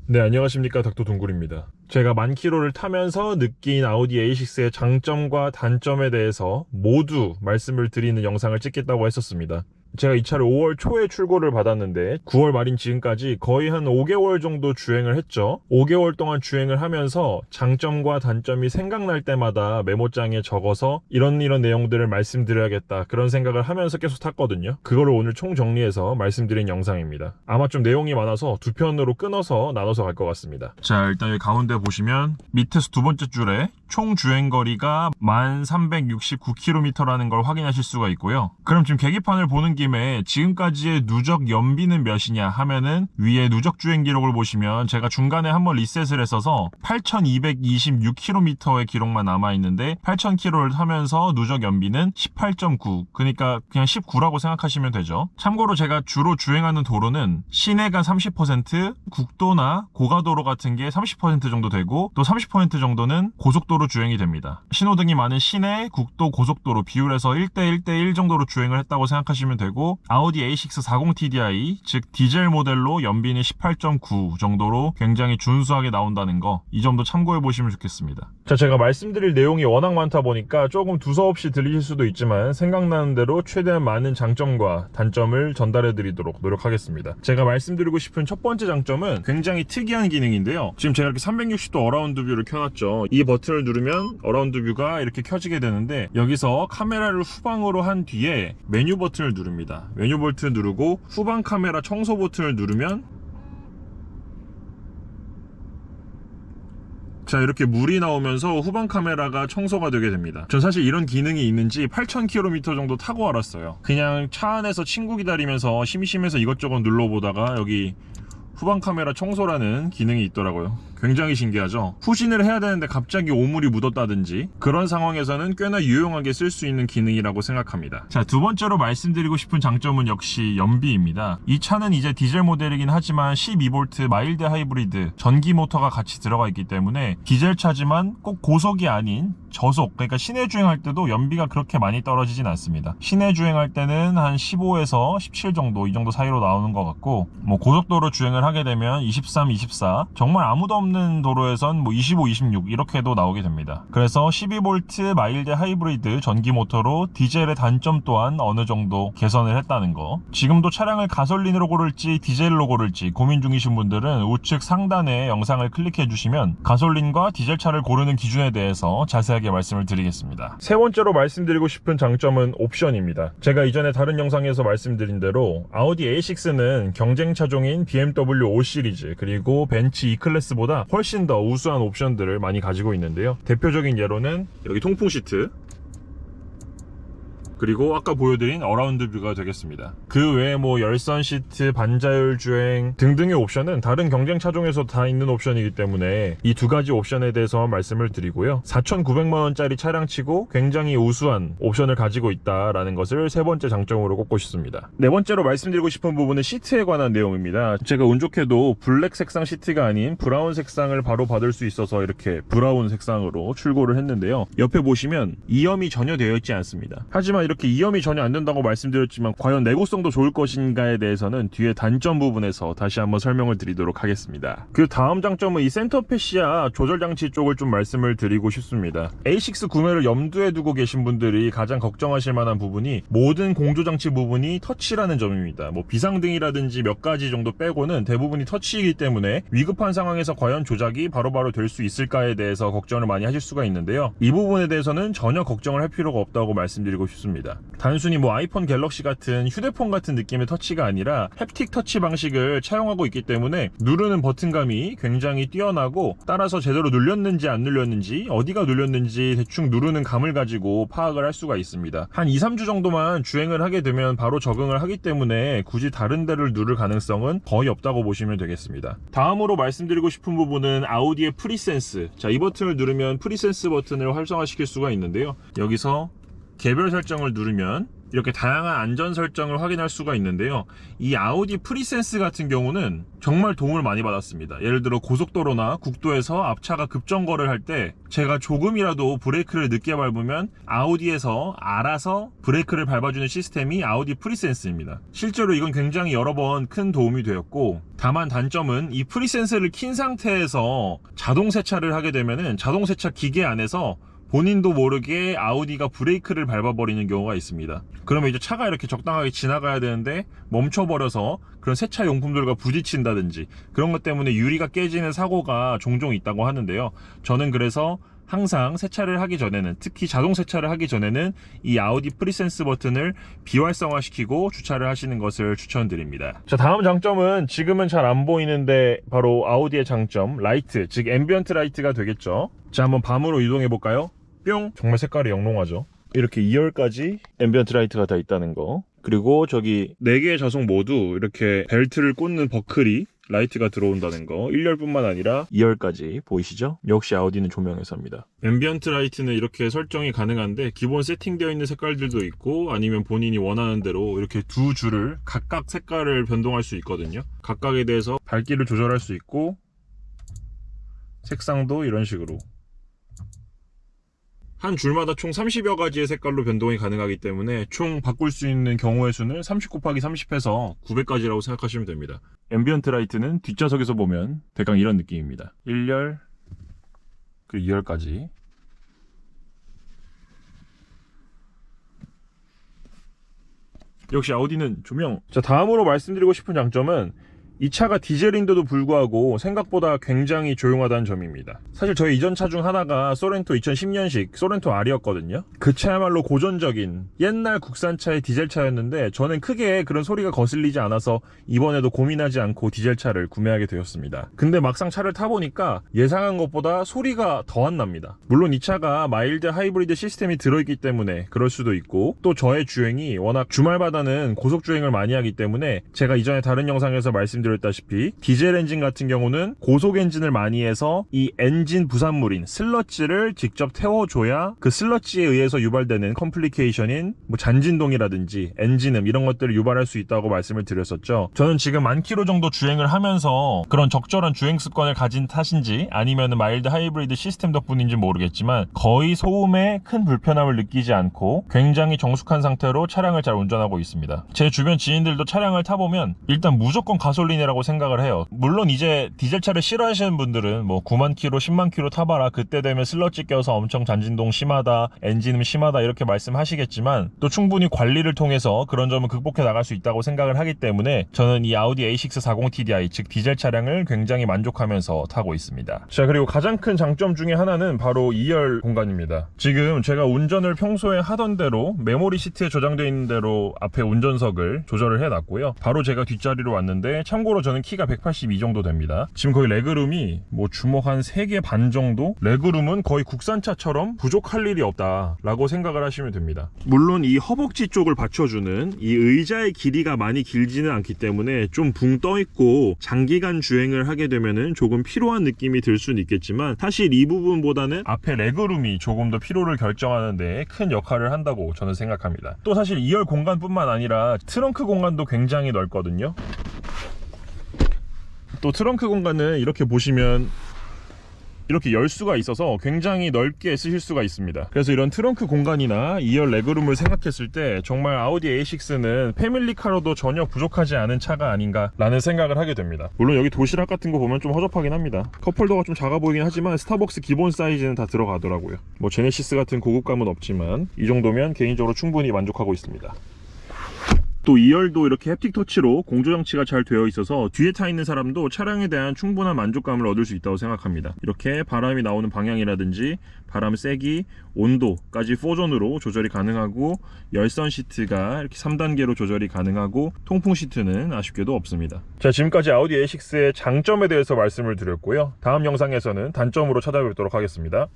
네, 안녕하십니까. 닥터 동굴입니다. 제가 만 킬로를 타면서 느낀 아우디 A6의 장점과 단점에 대해서 모두 말씀을 드리는 영상을 찍겠다고 했었습니다. 제가 이 차를 5월 초에 출고를 받았는데 9월 말인 지금까지 거의 한 5개월 정도 주행을 했죠. 5개월 동안 주행을 하면서 장점과 단점이 생각날 때마다 메모장에 적어서 이런 내용들을 말씀드려야겠다, 그런 생각을 하면서 계속 탔거든요. 그거를 오늘 총정리해서 말씀드린 영상입니다. 아마 좀 내용이 많아서 두 편으로 끊어서 나눠서 갈 것 같습니다. 자, 일단 여기 가운데 보시면 밑에서 두 번째 줄에 총 주행거리가 1369km라는 걸 확인하실 수가 있고요. 그럼 지금 계기판을 보는 김에 지금까지의 누적 연비는 몇이냐 하면은 위에 누적 주행 기록을 보시면 제가 중간에 한번 리셋을 했어서 8226km의 기록만 남아있는데 8000km를 타면서 누적 연비는 18.9, 그러니까 그냥 19라고 생각하시면 되죠. 참고로 제가 주로 주행하는 도로는 시내가 30%, 국도나 고가도로 같은 게 30% 정도 되고 또 30% 정도는 고속도로 주행이 됩니다. 신호등이 많은 시내, 국도, 고속도로 비율에서 1대1대1 정도로 주행을 했다고 생각하시면 되고, 아우디 A6 40TDI, 즉 디젤 모델로 연비는 18.9 정도로 굉장히 준수하게 나온다는 거, 이 점도 참고해 보시면 좋겠습니다. 자, 제가 말씀드릴 내용이 워낙 많다 보니까 조금 두서없이 들리실 수도 있지만 생각나는 대로 최대한 많은 장점과 단점을 전달해 드리도록 노력하겠습니다. 제가 말씀드리고 싶은 첫 번째 장점은 굉장히 특이한 기능인데요. 지금 제가 이렇게 360도 어라운드 뷰를 켜놨죠. 이 버튼을 누르면 어라운드 뷰가 이렇게 켜지게 되는데, 여기서 카메라를 후방으로 한 뒤에 메뉴 버튼을 누릅니다. 메뉴 버튼을 누르고 후방 카메라 청소 버튼을 누르면, 자, 이렇게 물이 나오면서 후방 카메라가 청소가 되게 됩니다. 전 사실 이런 기능이 있는지 8000km 정도 타고 알았어요. 그냥 차 안에서 친구 기다리면서 심심해서 이것저것 눌러보다가 여기 후방 카메라 청소라는 기능이 있더라고요. 굉장히 신기하죠. 후진을 해야 되는데 갑자기 오물이 묻었다든지 그런 상황에서는 꽤나 유용하게 쓸 수 있는 기능이라고 생각합니다. 자, 두 번째로 말씀드리고 싶은 장점은 역시 연비입니다. 이 차는 이제 디젤 모델이긴 하지만 12V 마일드 하이브리드 전기 모터가 같이 들어가 있기 때문에 디젤 차지만 꼭 고속이 아닌 저속, 그러니까 시내 주행할 때도 연비가 그렇게 많이 떨어지진 않습니다. 시내 주행할 때는 한 15에서 17 정도, 이 정도 사이로 나오는 것 같고, 뭐 고속도로 주행을 하게 되면 23, 24, 정말 아무도 없는 도로에선 뭐 25, 26 이렇게도 나오게 됩니다. 그래서 12V 마일드 하이브리드 전기 모터로 디젤의 단점 또한 어느 정도 개선을 했다는 거. 지금도 차량을 가솔린으로 고를지 디젤로 고를지 고민 중이신 분들은 우측 상단에 영상을 클릭해 주시면 가솔린과 디젤차를 고르는 기준에 대해서 자세하게 말씀을 드리겠습니다. 세 번째로 말씀드리고 싶은 장점은 옵션입니다. 제가 이전에 다른 영상에서 말씀드린 대로 아우디 A6는 경쟁 차종인 BMW 5 시리즈 그리고 벤츠 E클래스보다 훨씬 더 우수한 옵션들을 많이 가지고 있는데요. 대표적인 예로는 여기 통풍 시트, 그리고 아까 보여드린 어라운드 뷰가 되겠습니다. 그 외에 뭐 열선 시트, 반자율 주행 등등의 옵션은 다른 경쟁 차종에서 다 있는 옵션이기 때문에 이 두 가지 옵션에 대해서 말씀을 드리고요. 4,900만원짜리 차량치고 굉장히 우수한 옵션을 가지고 있다라는 것을 세 번째 장점으로 꼽고 싶습니다. 네 번째로 말씀드리고 싶은 부분은 시트에 관한 내용입니다. 제가 운 좋게도 블랙 색상 시트가 아닌 브라운 색상을 바로 받을 수 있어서 이렇게 브라운 색상으로 출고를 했는데요. 옆에 보시면 이염이 전혀 되어 있지 않습니다. 하지만 이렇게 이염이 전혀 안 된다고 말씀드렸지만 과연 내구성도 좋을 것인가에 대해서는 뒤에 단점 부분에서 다시 한번 설명을 드리도록 하겠습니다. 그 다음 장점은 이 센터 패시아 조절 장치 쪽을 좀 말씀을 드리고 싶습니다. A6 구매를 염두에 두고 계신 분들이 가장 걱정하실 만한 부분이 모든 공조 장치 부분이 터치라는 점입니다. 뭐 비상등이라든지 몇 가지 정도 빼고는 대부분이 터치이기 때문에 위급한 상황에서 과연 조작이 바로바로 될 수 있을까에 대해서 걱정을 많이 하실 수가 있는데요. 이 부분에 대해서는 전혀 걱정을 할 필요가 없다고 말씀드리고 싶습니다. 단순히 뭐 아이폰 갤럭시 같은 휴대폰 같은 느낌의 터치가 아니라 햅틱 터치 방식을 차용하고 있기 때문에 누르는 버튼감이 굉장히 뛰어나고, 따라서 제대로 눌렸는지 안 눌렸는지, 어디가 눌렸는지 대충 누르는 감을 가지고 파악을 할 수가 있습니다. 한 2, 3주 정도만 주행을 하게 되면 바로 적응을 하기 때문에 굳이 다른 데를 누를 가능성은 거의 없다고 보시면 되겠습니다. 다음으로 말씀드리고 싶은 부분은 아우디의 프리센스. 자, 이 버튼을 누르면 프리센스 버튼을 활성화시킬 수가 있는데요. 여기서 개별 설정을 누르면 이렇게 다양한 안전 설정을 확인할 수가 있는데요. 이 아우디 프리센스 같은 경우는 정말 도움을 많이 받았습니다. 예를 들어 고속도로나 국도에서 앞차가 급정거를 할 때 제가 조금이라도 브레이크를 늦게 밟으면 아우디에서 알아서 브레이크를 밟아주는 시스템이 아우디 프리센스입니다. 실제로 이건 굉장히 여러 번 큰 도움이 되었고, 다만 단점은 이 프리센스를 킨 상태에서 자동 세차를 하게 되면은 자동 세차 기계 안에서 본인도 모르게 아우디가 브레이크를 밟아버리는 경우가 있습니다. 그러면 이제 차가 이렇게 적당하게 지나가야 되는데 멈춰버려서 그런 세차 용품들과 부딪힌다든지 그런 것 때문에 유리가 깨지는 사고가 종종 있다고 하는데요. 저는 그래서 항상 세차를 하기 전에는, 특히 자동 세차를 하기 전에는 이 아우디 프리센스 버튼을 비활성화시키고 주차를 하시는 것을 추천드립니다. 자, 다음 장점은 지금은 잘 안 보이는데 바로 아우디의 장점, 라이트, 즉 앰비언트 라이트가 되겠죠. 자, 한번 밤으로 이동해 볼까요? 뿅! 정말 색깔이 영롱하죠. 이렇게 2열까지 앰비언트 라이트가 다 있다는 거. 그리고 저기 4개의 좌석 모두 이렇게 벨트를 꽂는 버클이 라이트가 들어온다는 거. 1열뿐만 아니라 2열까지 보이시죠? 역시 아우디는 조명회사입니다. 앰비언트 라이트는 이렇게 설정이 가능한데 기본 세팅되어 있는 색깔들도 있고, 아니면 본인이 원하는 대로 이렇게 두 줄을 각각 색깔을 변동할 수 있거든요. 각각에 대해서 밝기를 조절할 수 있고, 색상도 이런 식으로 한 줄마다 총 30여 가지의 색깔로 변동이 가능하기 때문에 총 바꿀 수 있는 경우의 수는 30 곱하기 30 해서 900가지라고 생각하시면 됩니다. 앰비언트 라이트는 뒷좌석에서 보면 대강 이런 느낌입니다. 1열, 그리고 2열까지. 역시 아우디는 조명. 자, 다음으로 말씀드리고 싶은 장점은 이 차가 디젤인데도 불구하고 생각보다 굉장히 조용하다는 점입니다. 사실 저희 이전 차 중 하나가 소렌토 2010년식 소렌토 R이었거든요. 그 차야말로 고전적인 옛날 국산차의 디젤차였는데 저는 크게 그런 소리가 거슬리지 않아서 이번에도 고민하지 않고 디젤차를 구매하게 되었습니다. 근데 막상 차를 타보니까 예상한 것보다 소리가 더 안 납니다. 물론 이 차가 마일드 하이브리드 시스템이 들어있기 때문에 그럴 수도 있고, 또 저의 주행이 워낙 주말마다는 고속주행을 많이 하기 때문에 제가 이전에 다른 영상에서 말씀드렸다시피 디젤 엔진 같은 경우는 고속 엔진을 많이 해서 이 엔진 부산물인 슬러지를 직접 태워줘야 그 슬러지에 의해서 유발되는 컴플리케이션인 뭐 잔진동이라든지 엔진음 이런 것들을 유발할 수 있다고 말씀을 드렸었죠. 저는 지금 10,000km 정도 주행을 하면서 그런 적절한 주행 습관을 가진 탓인지 아니면 마일드 하이브리드 시스템 덕분인지 모르겠지만 거의 소음에 큰 불편함을 느끼지 않고 굉장히 정숙한 상태로 차량을 잘 운전하고 있습니다. 제 주변 지인들도 차량을 타보면 일단 무조건 가솔린이라고 생각을 해요. 물론 이제 디젤차를 싫어하시는 분들은 뭐 9만 킬로 10만 킬로 타봐라, 그때 되면 슬러지 껴서 엄청 잔진동 심하다, 엔진음 심하다 이렇게 말씀하시겠지만 또 충분히 관리를 통해서 그런 점은 극복해 나갈 수 있다고 생각을 하기 때문에 저는 이 아우디 A6 40TDI 즉 디젤 차량을 굉장히 만족하면서 타고 있습니다. 자, 그리고 가장 큰 장점 중에 하나는 바로 2열 공간입니다. 지금 제가 운전을 평소에 하던 대로 메모리 시트에 저장되어 있는 대로 앞에 운전석을 조절을 해놨고요. 바로 제가 뒷자리로 왔는데, 참고로 저는 키가 182 정도 됩니다. 지금 거의 레그룸이 뭐 주먹 한 3개 반 정도? 레그룸은 거의 국산차처럼 부족할 일이 없다 라고 생각을 하시면 됩니다. 물론 이 허벅지 쪽을 받쳐주는 이 의자의 길이가 많이 길지는 않기 때문에 좀 붕 떠있고 장기간 주행을 하게 되면은 조금 피로한 느낌이 들 수는 있겠지만, 사실 이 부분보다는 앞에 레그룸이 조금 더 피로를 결정하는 데 큰 역할을 한다고 저는 생각합니다. 또 사실 2열 공간뿐만 아니라 트렁크 공간도 굉장히 넓거든요. 또 트렁크 공간은 이렇게 보시면 이렇게 열 수가 있어서 굉장히 넓게 쓰실 수가 있습니다. 그래서 이런 트렁크 공간이나 2열 레그룸을 생각했을 때 정말 아우디 A6는 패밀리카로도 전혀 부족하지 않은 차가 아닌가 라는 생각을 하게 됩니다. 물론 여기 도시락 같은 거 보면 좀 허접하긴 합니다. 컵홀더가 좀 작아 보이긴 하지만 스타벅스 기본 사이즈는 다 들어가더라고요. 뭐 제네시스 같은 고급감은 없지만 이 정도면 개인적으로 충분히 만족하고 있습니다. 또 2열도 이렇게 햅틱 터치로 공조장치가 잘 되어 있어서 뒤에 타 있는 사람도 차량에 대한 충분한 만족감을 얻을 수 있다고 생각합니다. 이렇게 바람이 나오는 방향이라든지 바람 세기, 온도까지 4존으로 조절이 가능하고, 열선 시트가 이렇게 3단계로 조절이 가능하고, 통풍 시트는 아쉽게도 없습니다. 자, 지금까지 아우디 A6의 장점에 대해서 말씀을 드렸고요. 다음 영상에서는 단점으로 찾아뵙도록 하겠습니다.